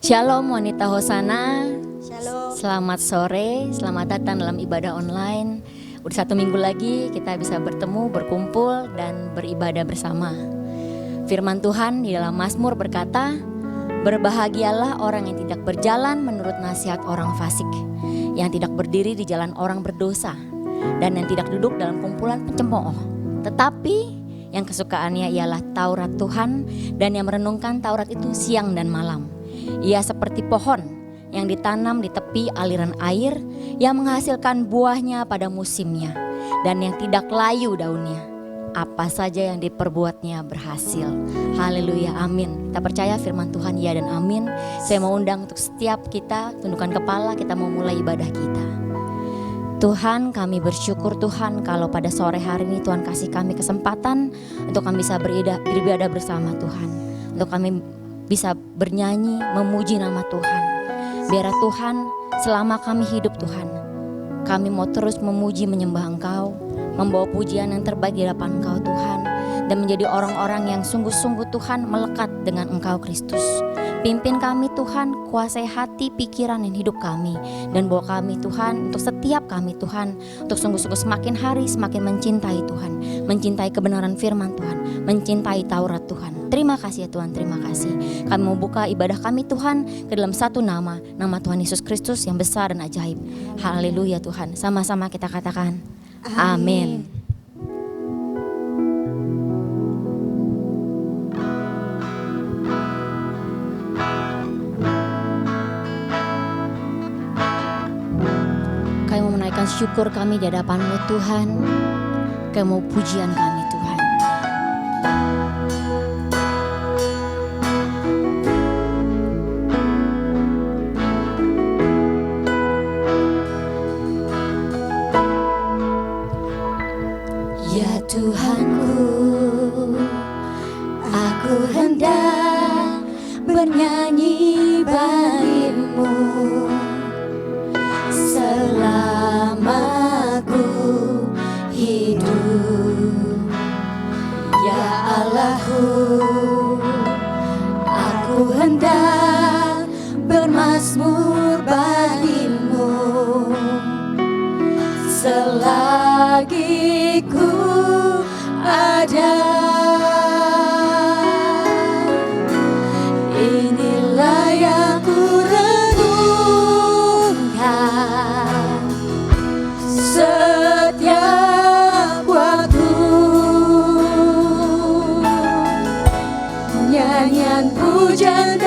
Shalom wanita Hosana. Shalom. Selamat sore, selamat datang dalam ibadah online. Udah 1 minggu lagi kita bisa bertemu, berkumpul dan beribadah bersama. Firman Tuhan di dalam Mazmur berkata, berbahagialah orang yang tidak berjalan menurut nasihat orang fasik, yang tidak berdiri di jalan orang berdosa, dan yang tidak duduk dalam kumpulan pencemooh. Tetapi yang kesukaannya ialah Taurat Tuhan, dan yang merenungkan Taurat itu siang dan malam. Ia seperti pohon yang ditanam di tepi aliran air, yang menghasilkan buahnya pada musimnya, dan yang tidak layu daunnya. Apa saja yang diperbuatnya berhasil. Haleluya, amin. Kita percaya firman Tuhan ya dan amin. Saya mau undang untuk setiap kita tundukkan kepala, kita mau mulai ibadah kita. Tuhan, kami bersyukur Tuhan kalau pada sore hari ini Tuhan kasih kami kesempatan untuk kami bisa beribadah bersama Tuhan. Untuk kami bisa bernyanyi, memuji nama Tuhan. Biar Tuhan, selama kami hidup Tuhan, kami mau terus memuji menyembah Engkau, membawa pujian yang terbaik di hadapan Engkau Tuhan, dan menjadi orang-orang yang sungguh-sungguh Tuhan melekat dengan Engkau Kristus. Pimpin kami Tuhan, kuasai hati, pikiran dan hidup kami, dan bawa kami Tuhan, untuk setiap kami Tuhan, untuk sungguh-sungguh semakin hari semakin mencintai Tuhan, mencintai kebenaran firman Tuhan, mencintai Taurat Tuhan. Terima kasih ya Tuhan, terima kasih. Kami mau buka ibadah kami Tuhan ke dalam satu nama Tuhan Yesus Kristus yang besar dan ajaib. Haleluya Tuhan, sama-sama kita katakan amin. Kami mau menaikkan syukur kami di hadapan-Mu Tuhan. Kami mau pujian kami Tuhan. Ya Tuhanku, aku hendak bernyanyi bagimu selama ku hidup. Ya Allahku, aku hendak bermazmur bagimu selagi ku ada. Inilah yang ku renungkan setiap waktu, nyanyian pujian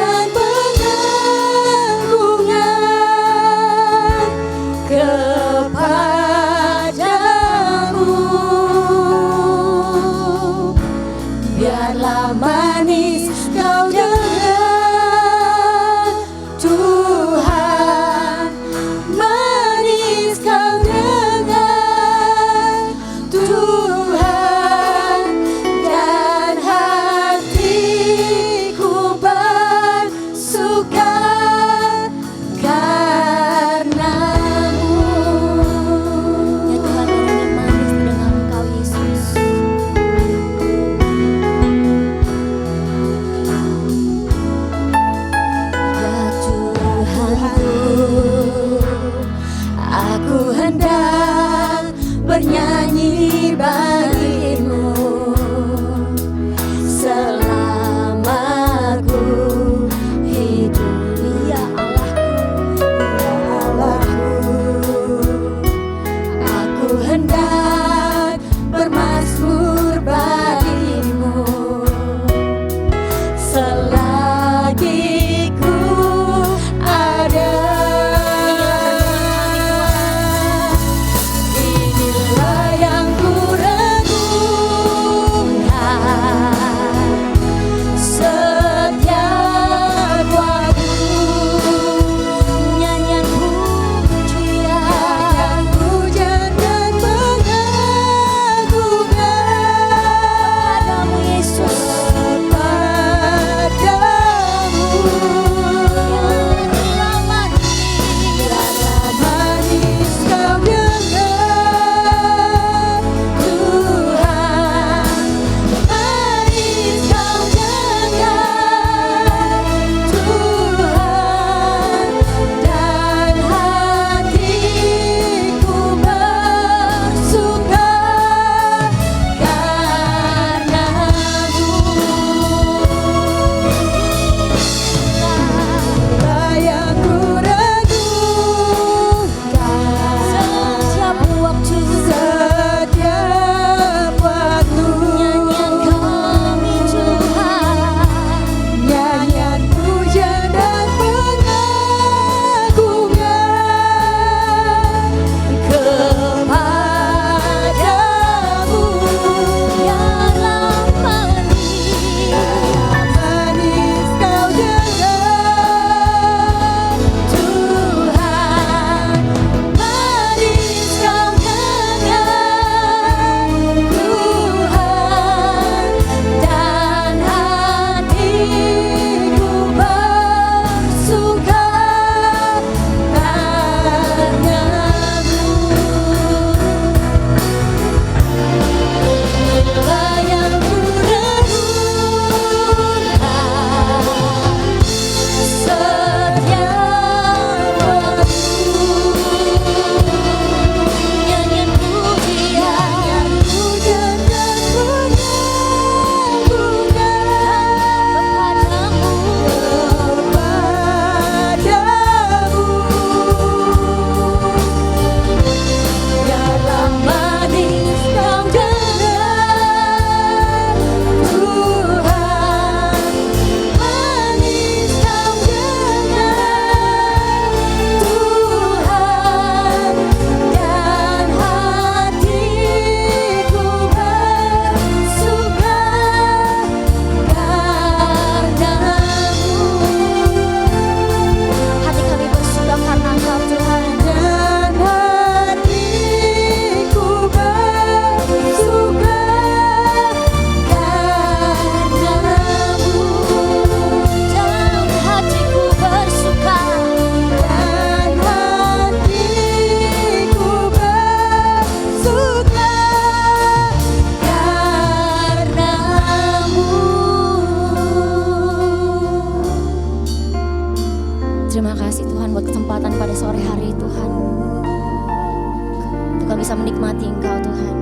bisa menikmati Engkau Tuhan,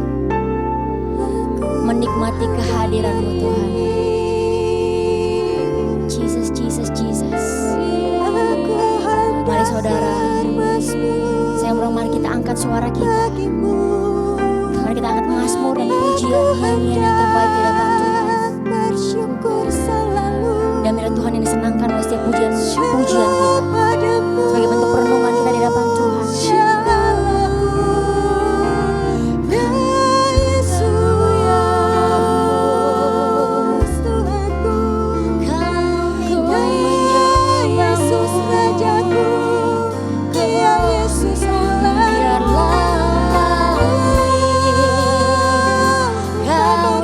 menikmati kehadiran-Mu Tuhan. Jesus, Jesus, Jesus. Mari saudara, saya bilang mari kita angkat suara kita. Mari kita angkat mazmur dan pujian, nyanyian yang terbaik di hadapan Tuhan. Dan biar Tuhan yang disenangkan oleh setiap pujian kita, sebagai bentuk perenungan kita di hadapan Tuhan.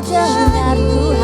Kau dengar Tuhan.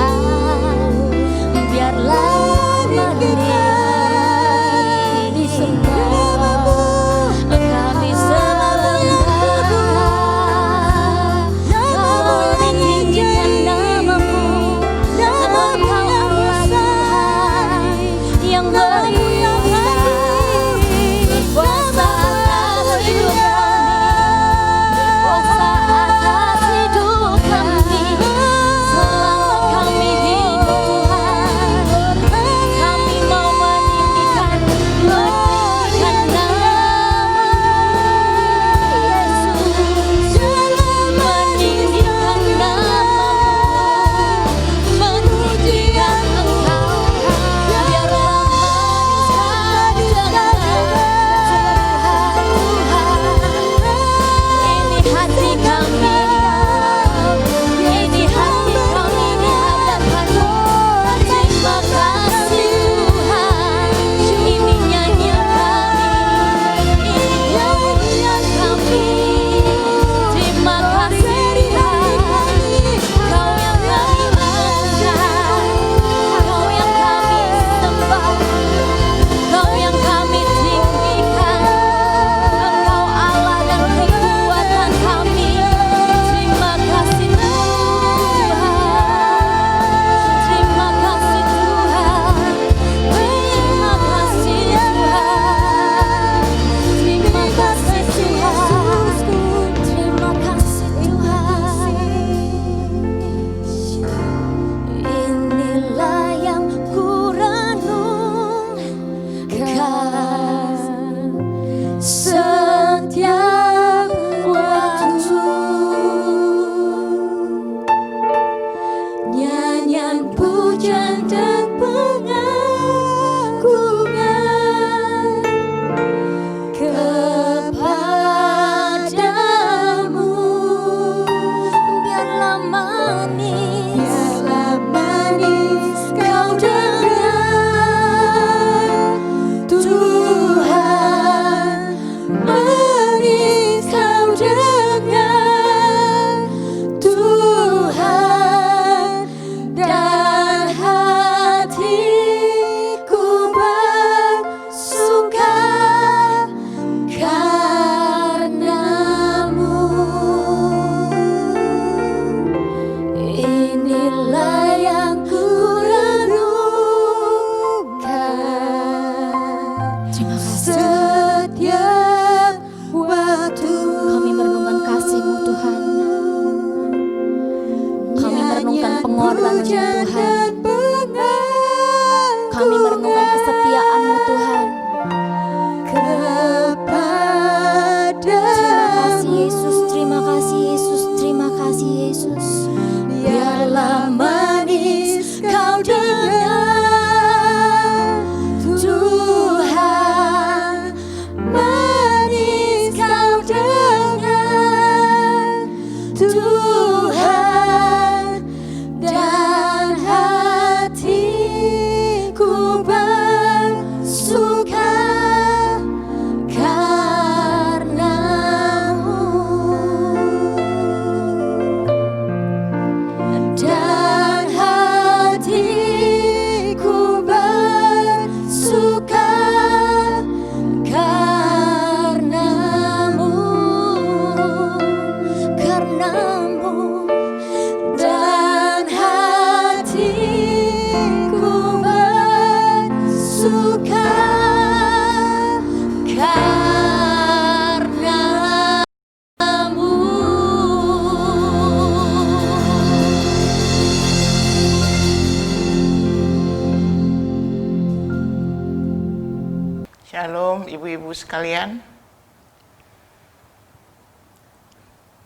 Shalom ibu-ibu sekalian.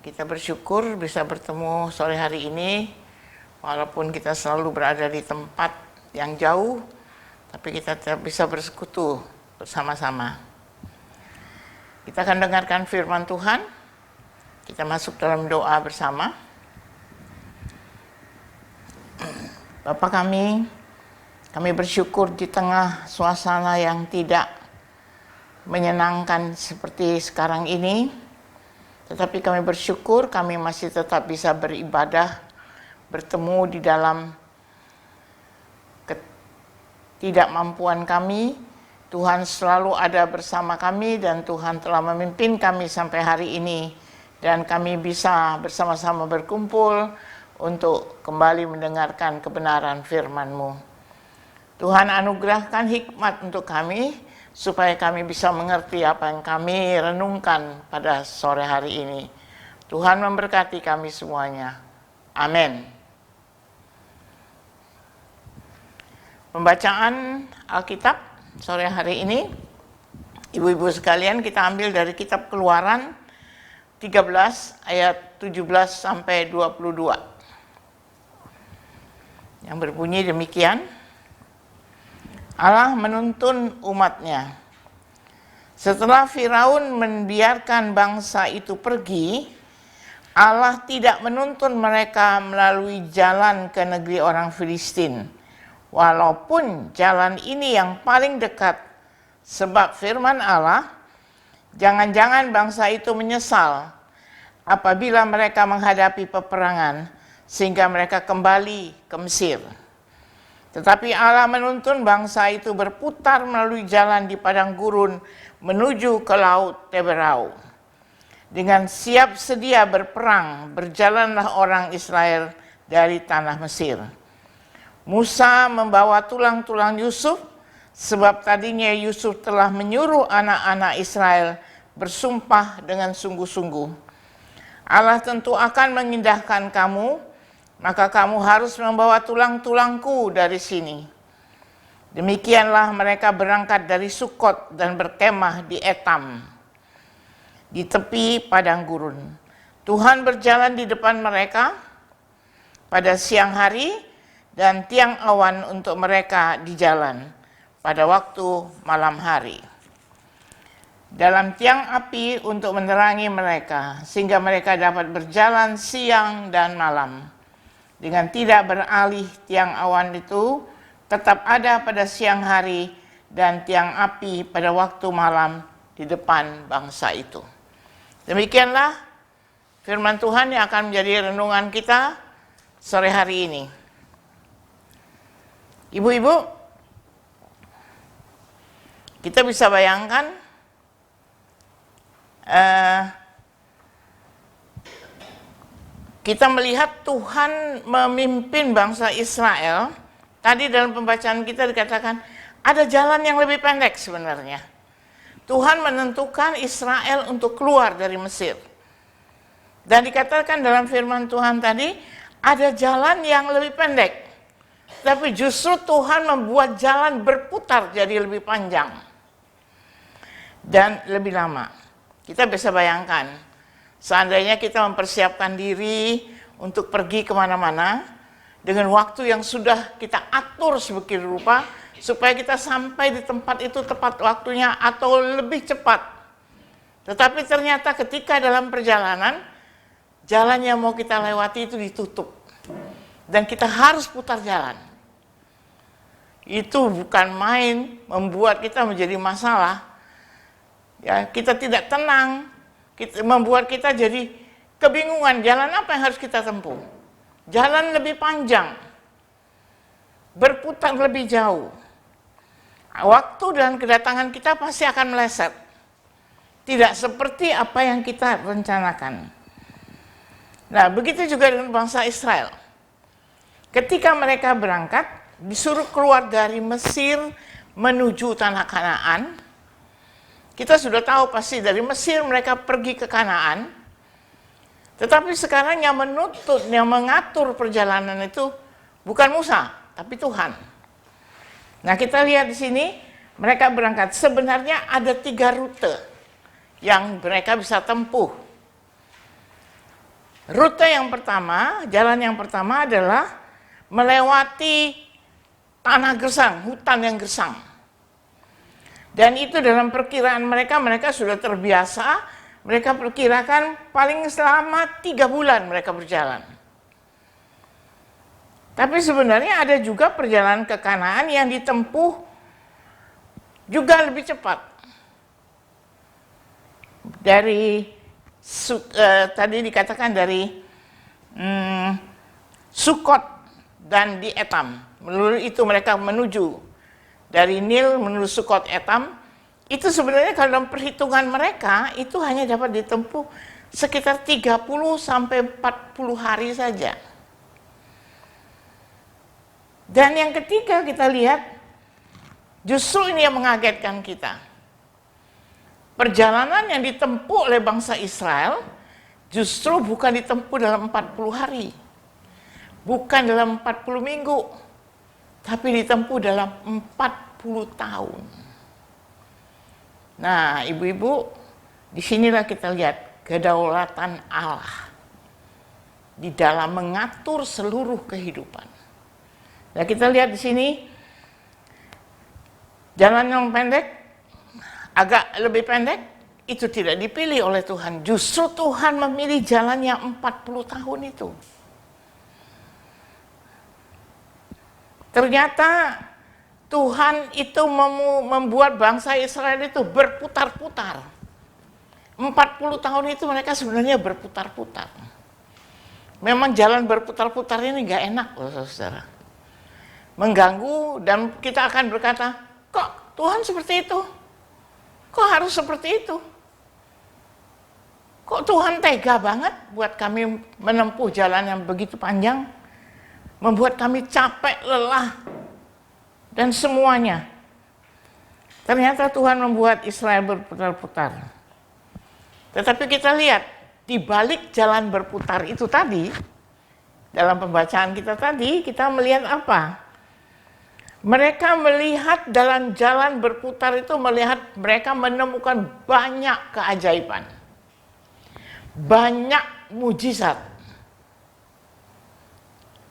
Kita bersyukur bisa bertemu sore hari ini. Walaupun kita selalu berada di tempat yang jauh, tapi kita tetap bisa bersekutu bersama-sama. Kita akan dengarkan firman Tuhan. Kita masuk dalam doa bersama. Bapa kami bersyukur di tengah suasana yang tidak menyenangkan seperti sekarang ini, tetapi kami bersyukur kami masih tetap bisa beribadah, bertemu di dalam ketidakmampuan kami. Tuhan selalu ada bersama kami dan Tuhan telah memimpin kami sampai hari ini, dan kami bisa bersama-sama berkumpul untuk kembali mendengarkan kebenaran firman-Mu. Tuhan anugerahkan hikmat untuk kami, supaya kami bisa mengerti apa yang kami renungkan pada sore hari ini. Tuhan memberkati kami semuanya. Amin. Pembacaan Alkitab sore hari ini, ibu-ibu sekalian, kita ambil dari kitab Keluaran 13 ayat 17 sampai 22. Yang berbunyi demikian. Allah menuntun umatnya. Setelah Firaun membiarkan bangsa itu pergi, Allah tidak menuntun mereka melalui jalan ke negeri orang Filistin. Walaupun jalan ini yang paling dekat, sebab firman Allah, jangan-jangan bangsa itu menyesal apabila mereka menghadapi peperangan, sehingga mereka kembali ke Mesir. Tetapi Allah menuntun bangsa itu berputar melalui jalan di padang gurun menuju ke laut Teberau. Dengan siap sedia berperang, berjalanlah orang Israel dari tanah Mesir. Musa membawa tulang-tulang Yusuf, sebab tadinya Yusuf telah menyuruh anak-anak Israel bersumpah dengan sungguh-sungguh. Allah tentu akan mengindahkan kamu, maka kamu harus membawa tulang-tulangku dari sini. Demikianlah mereka berangkat dari Sukot dan berkemah di Etam, di tepi padang gurun. Tuhan berjalan di depan mereka pada siang hari dan tiang awan untuk mereka di jalan pada waktu malam hari. Dalam tiang api untuk menerangi mereka, sehingga mereka dapat berjalan siang dan malam. Dengan tidak beralih, tiang awan itu tetap ada pada siang hari dan tiang api pada waktu malam di depan bangsa itu. Demikianlah firman Tuhan yang akan menjadi renungan kita sore hari ini. Ibu-ibu, kita bisa bayangkan kita melihat Tuhan memimpin bangsa Israel. Tadi dalam pembacaan kita dikatakan ada jalan yang lebih pendek sebenarnya. Tuhan menentukan Israel untuk keluar dari Mesir. Dan dikatakan dalam firman Tuhan tadi ada jalan yang lebih pendek. Tapi justru Tuhan membuat jalan berputar jadi lebih panjang dan lebih lama. Kita bisa bayangkan, seandainya kita mempersiapkan diri untuk pergi kemana-mana dengan waktu yang sudah kita atur sebegitu rupa supaya kita sampai di tempat itu tepat waktunya atau lebih cepat. Tetapi ternyata ketika dalam perjalanan, jalan yang mau kita lewati itu ditutup dan kita harus putar jalan. Itu bukan main, membuat kita menjadi masalah. Ya, kita tidak tenang. Membuat kita jadi kebingungan jalan apa yang harus kita tempuh. Jalan lebih panjang, berputar lebih jauh. Waktu dan kedatangan kita pasti akan meleset. Tidak seperti apa yang kita rencanakan. Nah, begitu juga dengan bangsa Israel. Ketika mereka berangkat, disuruh keluar dari Mesir menuju tanah Kanaan. Kita sudah tahu pasti dari Mesir mereka pergi ke Kanaan. Tetapi sekarang yang menuntut, yang mengatur perjalanan itu bukan Musa, tapi Tuhan. Nah, kita lihat di sini mereka berangkat. Sebenarnya ada 3 rute yang mereka bisa tempuh. Rute yang pertama, jalan yang pertama adalah melewati tanah gersang, hutan yang gersang. Dan itu dalam perkiraan mereka, mereka sudah terbiasa, mereka perkirakan paling selama 3 bulan mereka berjalan. Tapi sebenarnya ada juga perjalanan ke Kanaan yang ditempuh juga lebih cepat. Dari tadi dikatakan dari Sukot dan di Etam. Menurut itu mereka menuju dari Nil menuju Sukot Etam. Itu sebenarnya kalau dalam perhitungan mereka itu hanya dapat ditempuh sekitar 30 sampai 40 hari saja. Dan yang ketiga kita lihat, justru ini yang mengagetkan kita. Perjalanan yang ditempuh oleh bangsa Israel justru bukan ditempuh dalam 40 hari. Bukan dalam 40 minggu. Tapi ditempuh dalam 40 tahun. Nah, ibu-ibu, disinilah kita lihat kedaulatan Allah di dalam mengatur seluruh kehidupan. Nah, kita lihat di sini jalan yang pendek, agak lebih pendek, itu tidak dipilih oleh Tuhan. Justru Tuhan memilih jalan yang 40 tahun itu. Ternyata Tuhan itu membuat bangsa Israel itu berputar-putar. 40 tahun itu mereka sebenarnya berputar-putar. Memang jalan berputar-putar ini gak enak loh saudara. Mengganggu dan kita akan berkata, kok Tuhan seperti itu? Kok harus seperti itu? Kok Tuhan tega banget buat kami menempuh jalan yang begitu panjang? Membuat kami capek, lelah, dan semuanya. Ternyata Tuhan membuat Israel berputar-putar. Tetapi kita lihat, di balik jalan berputar itu tadi, dalam pembacaan kita tadi, kita melihat apa? Mereka melihat dalam jalan berputar itu, melihat mereka menemukan banyak keajaiban. Banyak mujizat.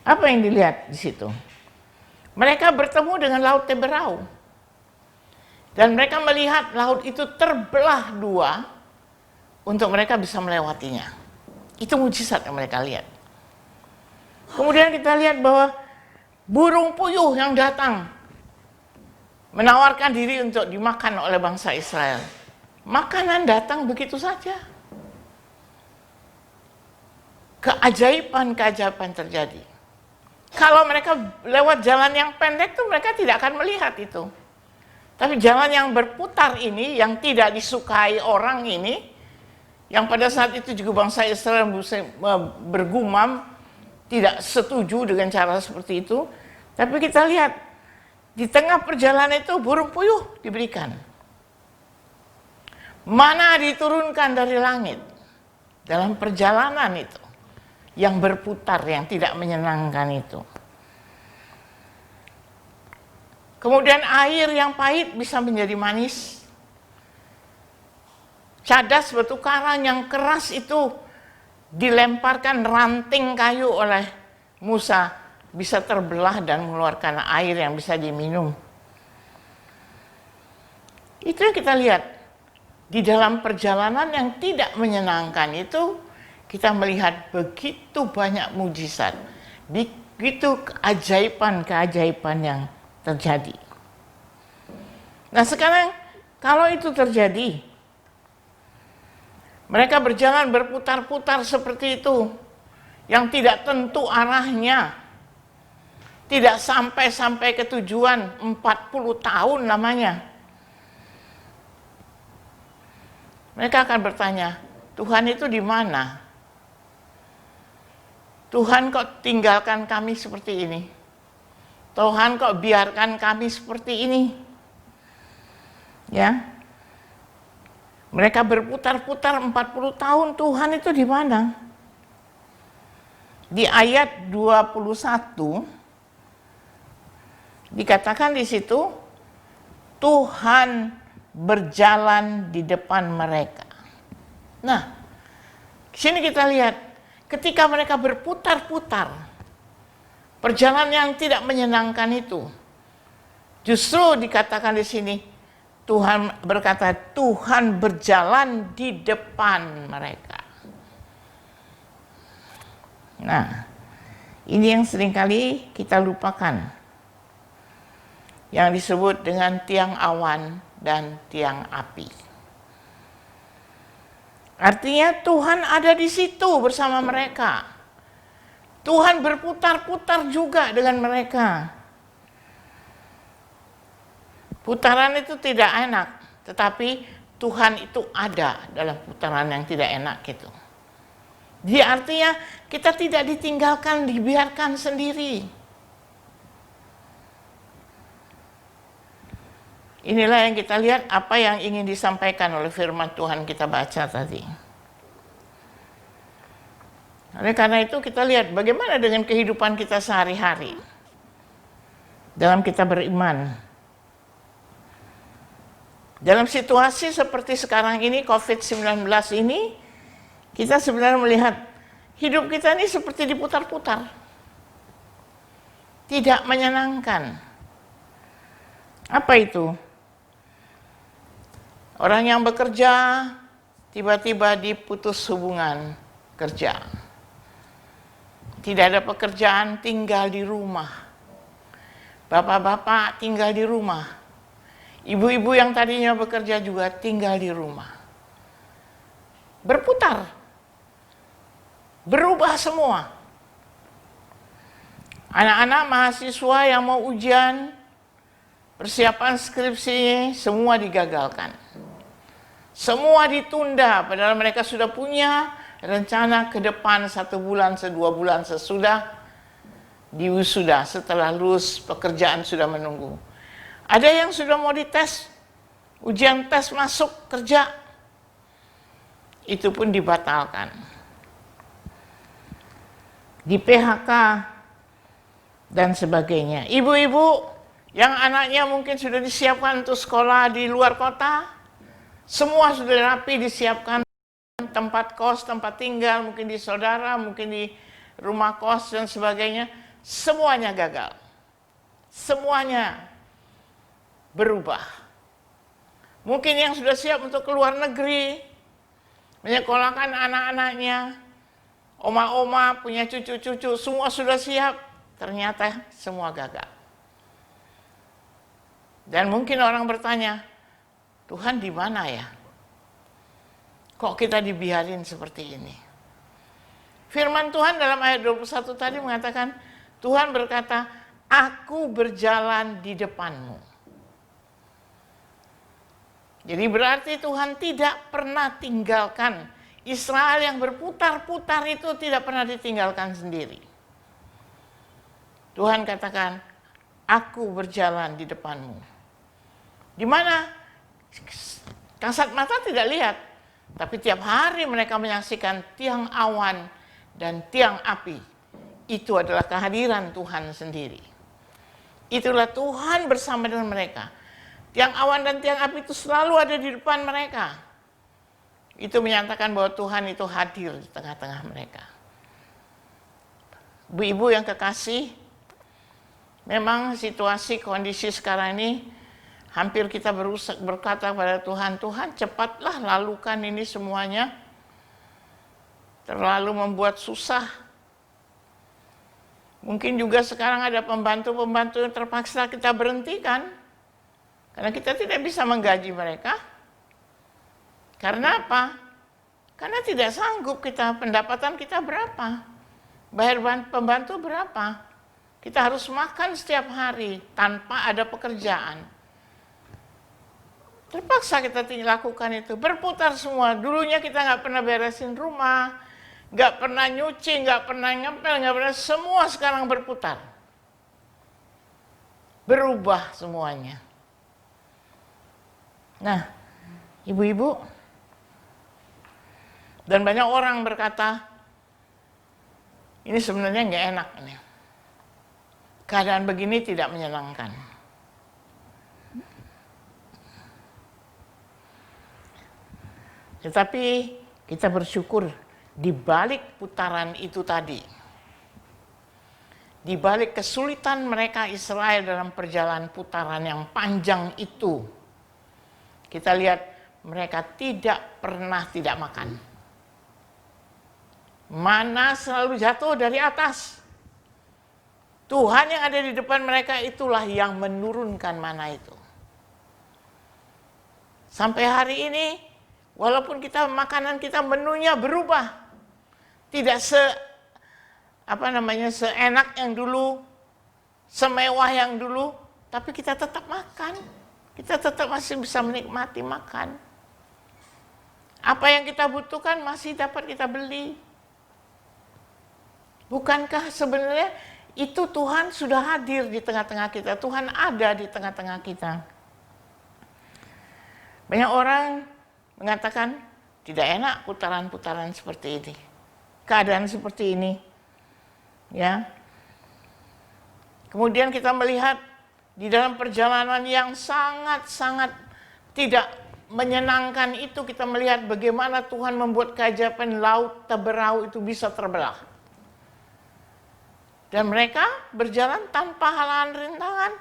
Apa yang dilihat di situ? Mereka bertemu dengan Laut Teberau. Dan mereka melihat laut itu terbelah 2 untuk mereka bisa melewatinya. Itu mujizat yang mereka lihat. Kemudian kita lihat bahwa burung puyuh yang datang menawarkan diri untuk dimakan oleh bangsa Israel. Makanan datang begitu saja. Keajaiban-keajaiban terjadi. Kalau mereka lewat jalan yang pendek tuh mereka tidak akan melihat itu. Tapi jalan yang berputar ini, yang tidak disukai orang ini, yang pada saat itu juga bangsa Israel bergumam, tidak setuju dengan cara seperti itu. Tapi kita lihat, di tengah perjalanan itu burung puyuh diberikan. Mana diturunkan dari langit dalam perjalanan itu. Yang berputar, yang tidak menyenangkan itu. Kemudian air yang pahit bisa menjadi manis. Cadas batu karang yang keras itu dilemparkan ranting kayu oleh Musa, bisa terbelah dan mengeluarkan air yang bisa diminum. Itu yang kita lihat. Di dalam perjalanan yang tidak menyenangkan itu, kita melihat begitu banyak mujizat, begitu keajaiban-keajaiban yang terjadi. Nah sekarang, kalau itu terjadi, mereka berjalan berputar-putar seperti itu, yang tidak tentu arahnya, tidak sampai ke tujuan 40 tahun lamanya. Mereka akan bertanya, Tuhan itu di mana? Tuhan kok tinggalkan kami seperti ini? Tuhan kok biarkan kami seperti ini? Ya. Mereka berputar-putar 40 tahun, Tuhan itu di mana? Di ayat 21 dikatakan di situ, Tuhan berjalan di depan mereka. Nah, sini kita lihat, ketika mereka berputar-putar, perjalanan yang tidak menyenangkan itu, justru dikatakan di sini, Tuhan berkata, Tuhan berjalan di depan mereka. Nah, ini yang seringkali kita lupakan. Yang disebut dengan tiang awan dan tiang api. Artinya Tuhan ada di situ bersama mereka. Tuhan berputar-putar juga dengan mereka. Putaran itu tidak enak, tetapi Tuhan itu ada dalam putaran yang tidak enak itu. Jadi artinya kita tidak ditinggalkan, dibiarkan sendiri. Inilah yang kita lihat apa yang ingin disampaikan oleh firman Tuhan kita baca tadi. Oleh karena itu kita lihat bagaimana dengan kehidupan kita sehari-hari. Dalam kita beriman. Dalam situasi seperti sekarang ini, COVID-19 ini, kita sebenarnya melihat hidup kita ini seperti diputar-putar. Tidak menyenangkan. Apa itu? Orang yang bekerja tiba-tiba diputus hubungan kerja. Tidak ada pekerjaan, tinggal di rumah. Bapak-bapak tinggal di rumah. Ibu-ibu yang tadinya bekerja juga tinggal di rumah. Berputar. Berubah semua. Anak-anak mahasiswa yang mau ujian, persiapan skripsi, semua digagalkan. Semua ditunda, padahal mereka sudah punya rencana ke depan 1 bulan, 2 bulan sesudah diwisuda, setelah lulus pekerjaan sudah menunggu. Ada yang sudah mau dites, ujian tes masuk kerja, itu pun dibatalkan. Di PHK dan sebagainya. Ibu-ibu yang anaknya mungkin sudah disiapkan untuk sekolah di luar kota, semua sudah rapi disiapkan, tempat kos, tempat tinggal, mungkin di saudara, mungkin di rumah kos dan sebagainya. Semuanya gagal. Semuanya berubah. Mungkin yang sudah siap untuk keluar negeri, menyekolahkan anak-anaknya, oma-oma punya cucu-cucu, semua sudah siap. Ternyata semua gagal. Dan mungkin orang bertanya, Tuhan di mana ya? Kok kita dibiarin seperti ini? Firman Tuhan dalam ayat 21 tadi mengatakan, Tuhan berkata, aku berjalan di depanmu. Jadi berarti Tuhan tidak pernah tinggalkan. Israel yang berputar-putar itu tidak pernah ditinggalkan sendiri. Tuhan katakan, aku berjalan di depanmu. Di mana? Kasat mata tidak lihat, tapi tiap hari mereka menyaksikan tiang awan dan tiang api. Itu adalah kehadiran Tuhan sendiri. Itulah Tuhan bersama dengan mereka. Tiang awan dan tiang api itu selalu ada di depan mereka. Itu menyatakan bahwa Tuhan itu hadir di tengah-tengah mereka. Ibu-ibu yang kekasih, memang situasi kondisi sekarang ini hampir kita berkata kepada Tuhan, Tuhan cepatlah lalukan ini semuanya. Terlalu membuat susah. Mungkin juga sekarang ada pembantu-pembantu yang terpaksa kita berhentikan. Karena kita tidak bisa menggaji mereka. Karena apa? Karena tidak sanggup kita, pendapatan kita berapa? Bayar pembantu berapa? Kita harus makan setiap hari tanpa ada pekerjaan. Terpaksa kita lakukan itu, berputar semua. Dulunya kita nggak pernah beresin rumah, nggak pernah nyuci, nggak pernah ngepel, nggak pernah, semua sekarang berputar. Berubah semuanya. Nah, ibu-ibu, dan banyak orang berkata, ini sebenarnya nggak enak ini. Keadaan begini tidak menyenangkan. Tetapi kita bersyukur di balik putaran itu tadi, di balik kesulitan mereka Israel dalam perjalanan putaran yang panjang itu, kita lihat mereka tidak pernah tidak makan. Mana selalu jatuh dari atas. Tuhan yang ada di depan mereka itulah yang menurunkan mana itu. Sampai hari ini, walaupun makanan kita menunya berubah, tidak seenak yang dulu, semewah yang dulu, tapi kita tetap makan. Kita tetap masih bisa menikmati makan. Apa yang kita butuhkan masih dapat kita beli. Bukankah sebenarnya itu Tuhan sudah hadir di tengah-tengah kita, Tuhan ada di tengah-tengah kita. Banyak orang mengatakan tidak enak putaran-putaran seperti ini, keadaan seperti ini, ya. Kemudian kita melihat di dalam perjalanan yang sangat-sangat tidak menyenangkan itu, kita melihat bagaimana Tuhan membuat keajaiban laut Teberau itu bisa terbelah. Dan mereka berjalan tanpa halangan rintangan.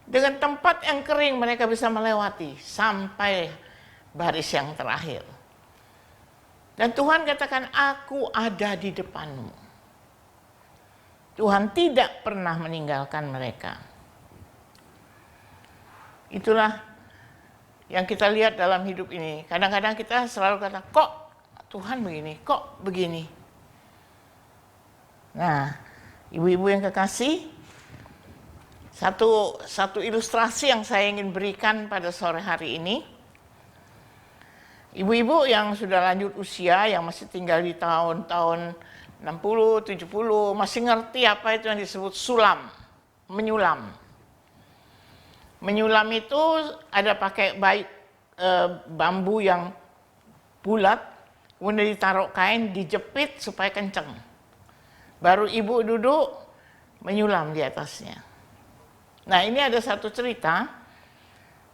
Dengan tempat yang kering mereka bisa melewati sampai baris yang terakhir. Dan Tuhan katakan, aku ada di depanmu. Tuhan tidak pernah meninggalkan mereka. Itulah yang kita lihat dalam hidup ini. Kadang-kadang kita selalu kata, kok Tuhan begini, kok begini. Nah, ibu-ibu yang kekasih, satu ilustrasi yang saya ingin berikan pada sore hari ini. Ibu-ibu yang sudah lanjut usia, yang masih tinggal di tahun-tahun 60, 70, masih ngerti apa itu yang disebut sulam, menyulam. Menyulam itu ada pakai bambu yang bulat, kemudian ditaruh kain, dijepit supaya kenceng. Baru ibu duduk, menyulam di atasnya. Nah, ini ada satu cerita,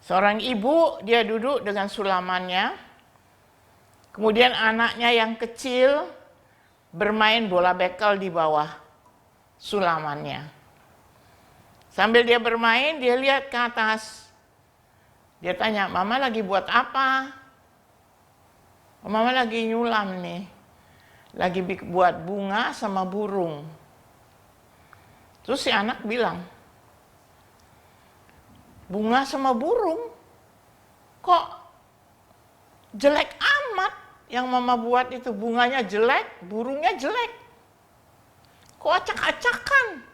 seorang ibu, dia duduk dengan sulamannya, kemudian anaknya yang kecil bermain bola bekel di bawah sulamannya. Sambil dia bermain, dia lihat ke atas. Dia tanya, Mama lagi buat apa? Mama lagi nyulam nih, lagi buat bunga sama burung. Terus si anak bilang, bunga sama burung, kok jelek amat yang Mama buat itu, bunganya jelek, burungnya jelek. Kok acak-acakan?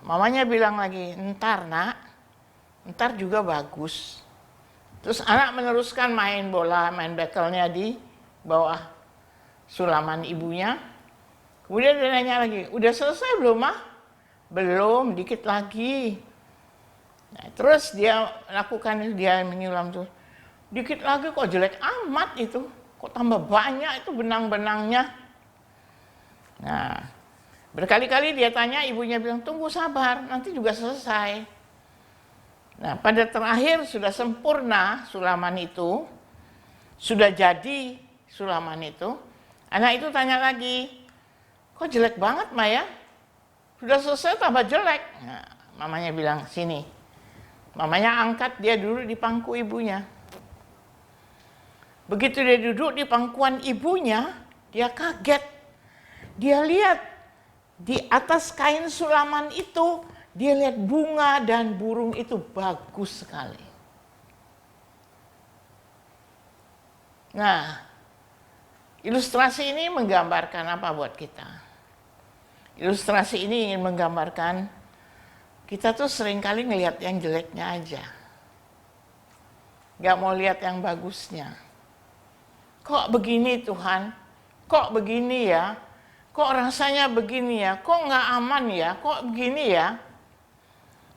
Mamanya bilang lagi, ntar nak, ntar juga bagus. Terus anak meneruskan main bola, main bekelnya di bawah sulaman ibunya. Kemudian dia nanya lagi, udah selesai belum mah? Belum, dikit lagi. Nah, terus dia lakukan, dia menyulam tuh. Dikit lagi kok jelek amat itu. Kok tambah banyak itu benang-benangnya. Nah, berkali-kali dia tanya, ibunya bilang, tunggu sabar, nanti juga selesai. Nah, pada terakhir sudah sempurna sulaman itu. Sudah jadi sulaman itu. Anak itu tanya lagi, kok jelek banget Maya? Sudah selesai tambah jelek. Nah, mamanya bilang, sini. Mamanya angkat dia duduk di pangku ibunya. Begitu dia duduk di pangkuan ibunya, dia kaget. Dia lihat di atas kain sulaman itu, dia lihat bunga dan burung itu bagus sekali. Nah, ilustrasi ini menggambarkan apa buat kita? Ilustrasi ini ingin menggambarkan kita tuh seringkali ngelihat yang jeleknya aja. Gak mau lihat yang bagusnya. Kok begini Tuhan? Kok begini ya? Kok rasanya begini ya? Kok gak aman ya? Kok begini ya?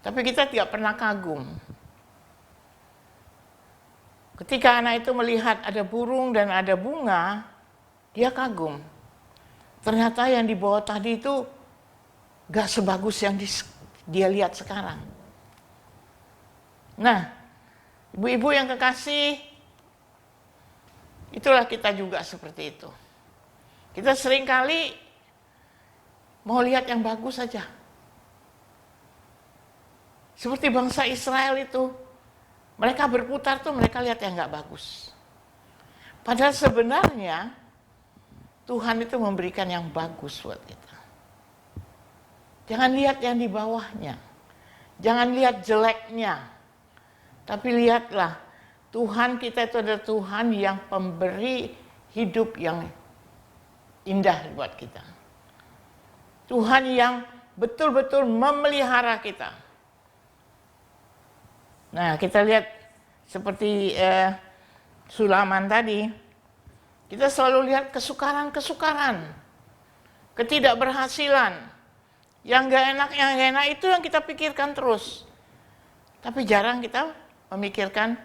Tapi kita tidak pernah kagum. Ketika anak itu melihat ada burung dan ada bunga, dia kagum. Ternyata yang di bawah tadi itu gak sebagus yang dia lihat sekarang. Nah, ibu-ibu yang kekasih, Itulah kita juga seperti itu. Kita seringkali mau lihat yang bagus saja. Seperti bangsa Israel itu, mereka berputar tuh mereka lihat yang nggak bagus. Padahal sebenarnya Tuhan itu memberikan yang bagus buat kita. Jangan lihat yang di bawahnya. Jangan lihat jeleknya. Tapi lihatlah, Tuhan kita itu adalah Tuhan yang pemberi hidup yang indah buat kita. Tuhan yang betul-betul memelihara kita. Nah, kita lihat seperti Sulaman tadi, kita selalu lihat kesukaran-kesukaran, ketidakberhasilan, yang gak enak itu yang kita pikirkan terus. Tapi jarang kita memikirkan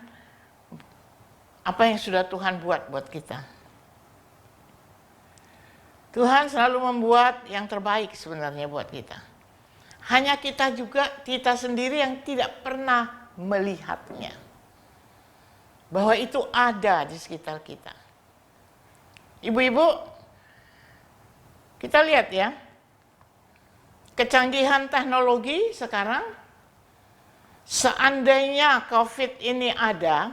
apa yang sudah Tuhan buat kita. Tuhan selalu membuat yang terbaik sebenarnya buat kita. Hanya kita sendiri yang tidak pernah melihatnya. Bahwa itu ada di sekitar kita. Ibu-ibu, kita lihat ya, kecanggihan teknologi sekarang, seandainya COVID ini ada,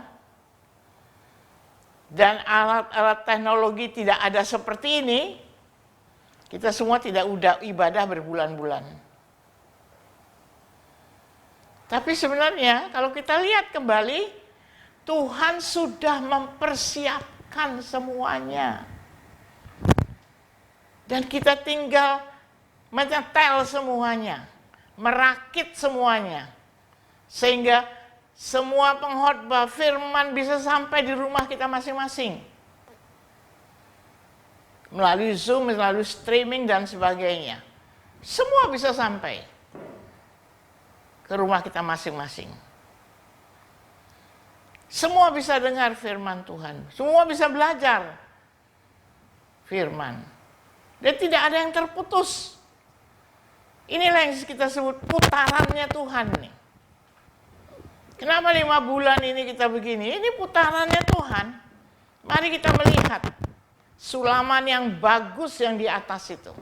dan alat-alat teknologi tidak ada seperti ini, kita semua tidak udah ibadah berbulan-bulan. Tapi sebenarnya kalau kita lihat kembali, Tuhan sudah mempersiapkan semuanya. Dan kita tinggal menyetel semuanya, merakit semuanya. Sehingga semua pengkhotbah firman bisa sampai di rumah kita masing-masing. Melalui Zoom, melalui streaming dan sebagainya. Semua bisa sampai ke rumah kita masing-masing. Semua bisa dengar firman Tuhan. Semua bisa belajar firman. Dan tidak ada yang terputus. Inilah yang kita sebut putarannya Tuhan nih. Kenapa 5 bulan ini kita begini? Ini putarannya Tuhan. Mari kita melihat sulaman yang bagus yang di atas itu.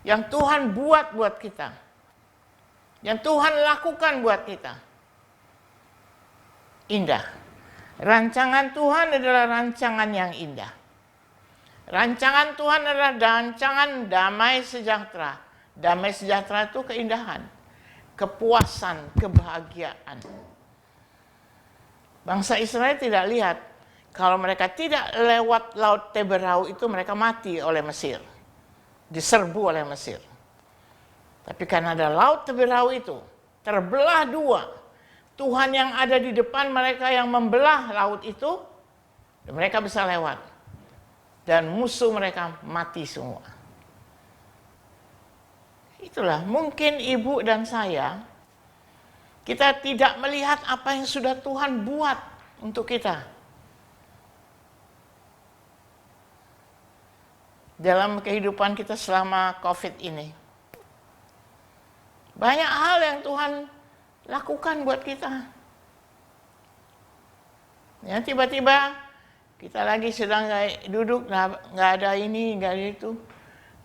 Yang Tuhan buat kita. Yang Tuhan lakukan buat kita. Indah. Rancangan Tuhan adalah rancangan yang indah. Rancangan Tuhan adalah rancangan damai sejahtera. Damai sejahtera itu keindahan, kepuasan, kebahagiaan. Bangsa Israel tidak lihat kalau mereka tidak lewat Laut Teberau itu mereka mati oleh Mesir. Diserbu oleh Mesir. Tapi karena ada Laut Teberau itu terbelah dua. Tuhan yang ada di depan mereka yang membelah laut itu, mereka bisa lewat. Dan musuh mereka mati semua. Itulah, mungkin ibu dan saya, kita tidak melihat apa yang sudah Tuhan buat untuk kita. Dalam kehidupan kita selama COVID ini. Banyak hal yang Tuhan lakukan buat kita. Ya, tiba-tiba kita lagi sedang duduk, nggak ada ini, nggak ada itu.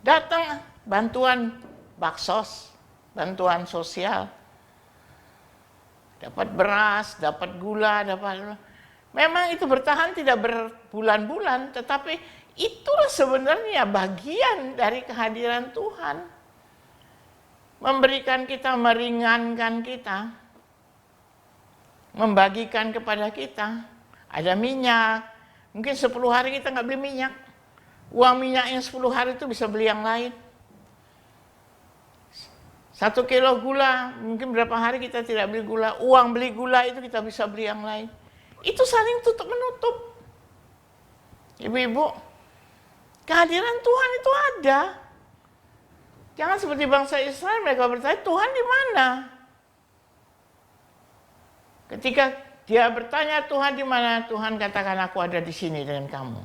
Datang bantuan baksos, bantuan sosial. Dapat beras, dapat gula, dapat. Memang itu bertahan tidak berbulan-bulan, tetapi itulah sebenarnya bagian dari kehadiran Tuhan. Memberikan kita, meringankan kita, membagikan kepada kita. Ada minyak, mungkin 10 hari kita nggak beli minyak. Uang minyak yang 10 hari itu bisa beli yang lain. 1 kilo gula, mungkin berapa hari kita tidak beli gula. Uang beli gula itu kita bisa beli yang lain. Itu saling tutup menutup. Ibu-ibu, kehadiran Tuhan itu ada. Jangan seperti bangsa Israel, mereka bertanya, Tuhan di mana? Ketika dia bertanya, Tuhan di mana? Tuhan katakan, aku ada di sini dengan kamu.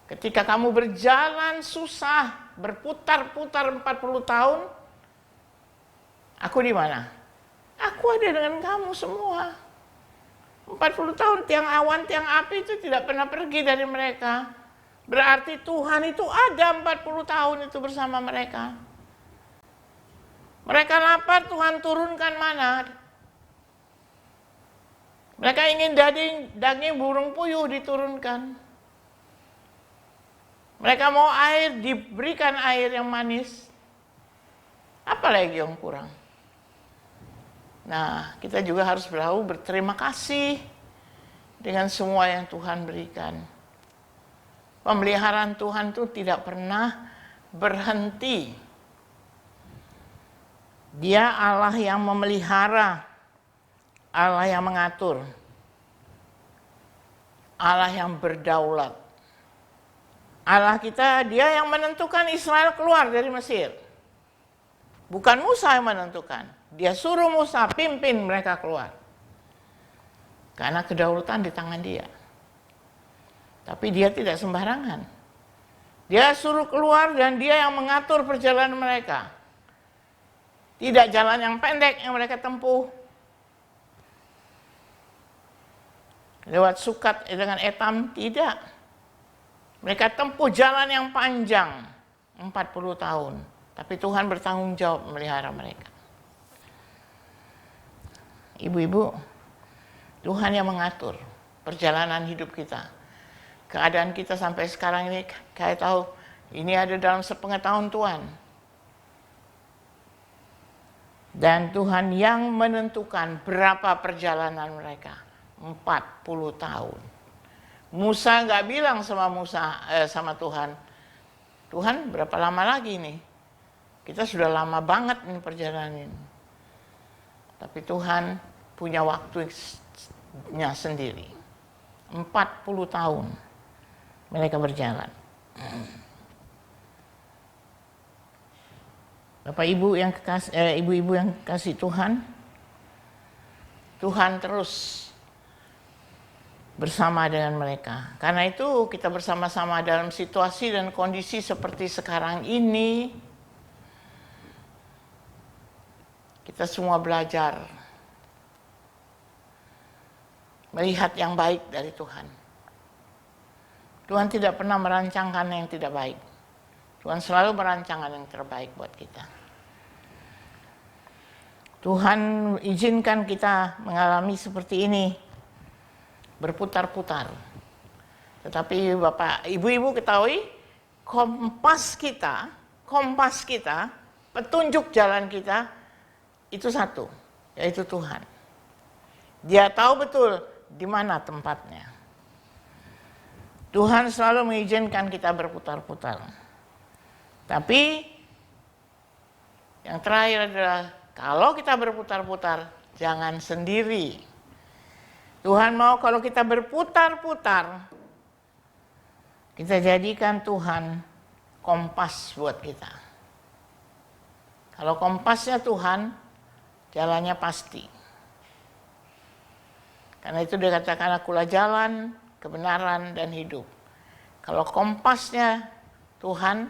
Ketika kamu berjalan susah, berputar-putar 40 tahun, aku di mana? Aku ada dengan kamu semua. 40 tahun tiang awan, tiang api itu tidak pernah pergi dari mereka. Berarti Tuhan itu ada 40 tahun itu bersama mereka. Mereka lapar, Tuhan turunkan mana. Mereka ingin daging burung puyuh diturunkan. Mereka mau air, diberikan air yang manis. Apa lagi yang kurang? Nah, kita juga harus berterima kasih dengan semua yang Tuhan berikan. Pemeliharaan Tuhan itu tidak pernah berhenti. Dia Allah yang memelihara, Allah yang mengatur, Allah yang berdaulat. Allah kita, dia yang menentukan Israel keluar dari Mesir. Bukan Musa yang menentukan. Dia suruh Musa pimpin mereka keluar. Karena kedaulatan di tangan dia. Tapi dia tidak sembarangan. Dia suruh keluar dan dia yang mengatur perjalanan mereka. Tidak jalan yang pendek yang mereka tempuh. Lewat Sukat dengan Etam, tidak. Mereka tempuh jalan yang panjang, 40 tahun. Tapi Tuhan bertanggung jawab memelihara mereka. Ibu-ibu, Tuhan yang mengatur perjalanan hidup kita. Keadaan kita sampai sekarang ini, kayak tahu, ini ada dalam sepengetahuan Tuhan. Dan Tuhan yang menentukan berapa perjalanan mereka. 40 tahun. Musa nggak bilang sama Tuhan, Tuhan berapa lama lagi nih? Kita sudah lama banget nih perjalanan ini. Tapi Tuhan punya waktunya sendiri. 40 tahun mereka berjalan. Bapak Ibu yang ibu-ibu yang kasih Tuhan, Tuhan terus bersama dengan mereka. Karena itu kita bersama-sama dalam situasi dan kondisi seperti sekarang ini, kita semua belajar melihat yang baik dari Tuhan. Tuhan tidak pernah merancangkan yang tidak baik. Tuhan selalu merancangkan yang terbaik buat kita. Tuhan izinkan kita mengalami seperti ini, berputar-putar. Tetapi Bapak, Ibu-ibu ketahui, kompas kita, petunjuk jalan kita, itu satu, yaitu Tuhan. Dia tahu betul di mana tempatnya. Tuhan selalu mengizinkan kita berputar-putar. Tapi yang terakhir adalah kalau kita berputar-putar, jangan sendiri. Tuhan mau kalau kita berputar-putar, kita jadikan Tuhan kompas buat kita. Kalau kompasnya Tuhan, jalannya pasti. Karena itu dikatakan akulah jalan, kebenaran, dan hidup. Kalau kompasnya Tuhan,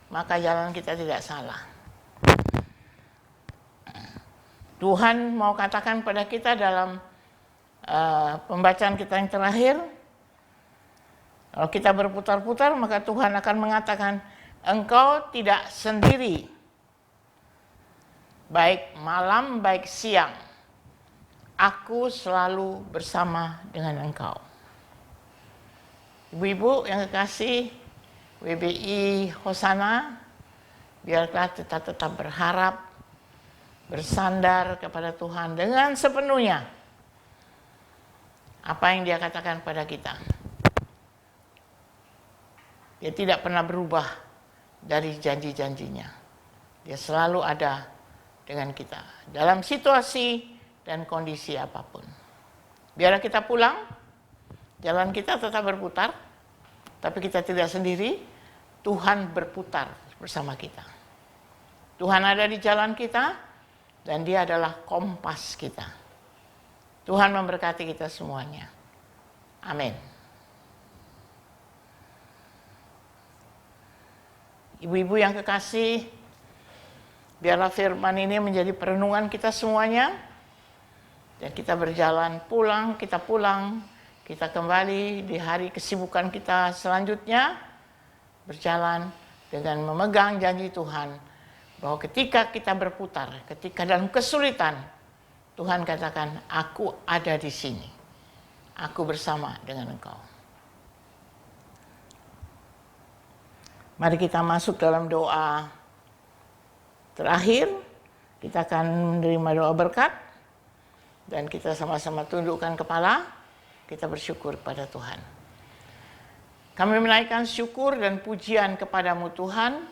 maka jalan kita tidak salah. Tuhan mau katakan pada kita dalam pembacaan kita yang terakhir, kalau kita berputar-putar, maka Tuhan akan mengatakan, engkau tidak sendiri. Baik malam, baik siang. Aku selalu bersama dengan engkau. Ibu-ibu yang kekasih, WBI Hosana, biarlah kita tetap berharap, bersandar kepada Tuhan dengan sepenuhnya. Apa yang dia katakan pada kita. Dia tidak pernah berubah dari janji-janjinya. Dia selalu ada dengan kita dalam situasi dan kondisi apapun. Biar kita pulang, jalan kita tetap berputar, tapi kita tidak sendiri, Tuhan berputar bersama kita. Tuhan ada di jalan kita, dan dia adalah kompas kita. Tuhan memberkati kita semuanya. Amin. Ibu-ibu yang kekasih, biarlah firman ini menjadi perenungan kita semuanya. Dan kita berjalan pulang, kita kembali di hari kesibukan kita selanjutnya, berjalan dengan memegang janji Tuhan, bahwa ketika kita berputar, ketika dalam kesulitan, Tuhan katakan, aku ada di sini, aku bersama dengan engkau. Mari kita masuk dalam doa terakhir, kita akan menerima doa berkat, dan kita sama-sama tundukkan kepala, kita bersyukur kepada Tuhan. Kami menaikkan syukur dan pujian kepadamu Tuhan,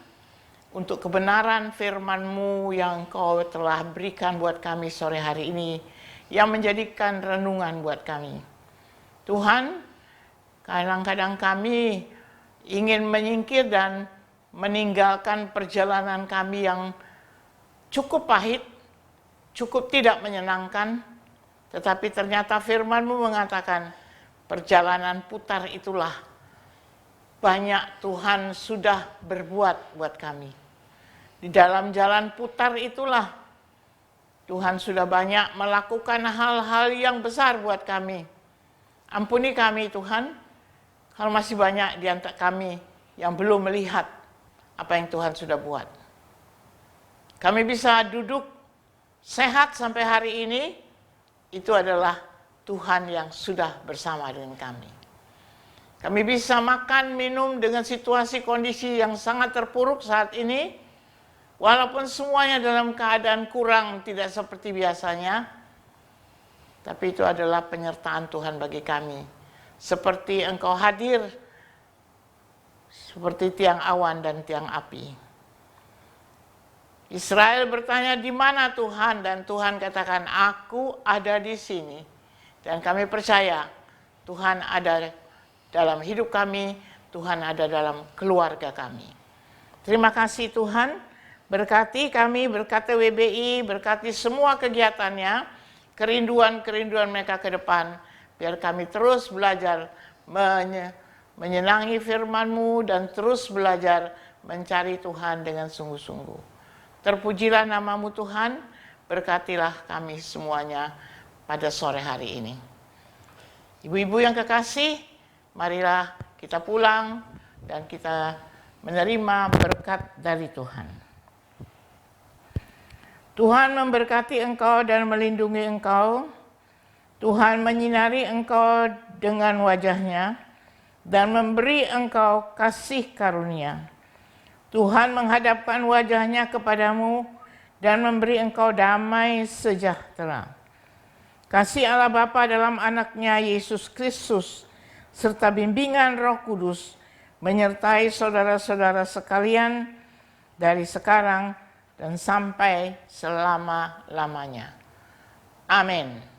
untuk kebenaran firman-Mu yang Kau telah berikan buat kami sore hari ini, yang menjadikan renungan buat kami. Tuhan, kadang-kadang kami ingin menyingkir dan meninggalkan perjalanan kami yang cukup pahit, cukup tidak menyenangkan, tetapi ternyata firman-Mu mengatakan, perjalanan putar itulah banyak Tuhan sudah berbuat buat kami. Di dalam jalan putar itulah Tuhan sudah banyak melakukan hal-hal yang besar buat kami. Ampuni kami Tuhan, kalau masih banyak di antara kami yang belum melihat apa yang Tuhan sudah buat. Kami bisa duduk sehat sampai hari ini, itu adalah Tuhan yang sudah bersama dengan kami. Kami bisa makan, minum dengan situasi kondisi yang sangat terpuruk saat ini, walaupun semuanya dalam keadaan kurang, tidak seperti biasanya, tapi itu adalah penyertaan Tuhan bagi kami. Seperti Engkau hadir, seperti tiang awan dan tiang api. Israel bertanya, di mana Tuhan? Dan Tuhan katakan, aku ada di sini. Dan kami percaya, Tuhan ada dalam hidup kami, Tuhan ada dalam keluarga kami. Terima kasih Tuhan, berkati kami, berkati WBI, berkati semua kegiatannya, kerinduan-kerinduan mereka ke depan, biar kami terus belajar menyenangi firman-Mu dan terus belajar mencari Tuhan dengan sungguh-sungguh. Terpujilah nama-Mu Tuhan, berkatilah kami semuanya pada sore hari ini. Ibu-ibu yang kekasih, marilah kita pulang dan kita menerima berkat dari Tuhan. Tuhan memberkati engkau dan melindungi engkau. Tuhan menyinari engkau dengan wajah-Nya dan memberi engkau kasih karunia. Tuhan menghadapkan wajah-Nya kepadamu dan memberi engkau damai sejahtera. Kasih Allah Bapa dalam Anak-Nya Yesus Kristus serta bimbingan Roh Kudus menyertai saudara-saudara sekalian dari sekarang dan sampai selama-lamanya. Amin.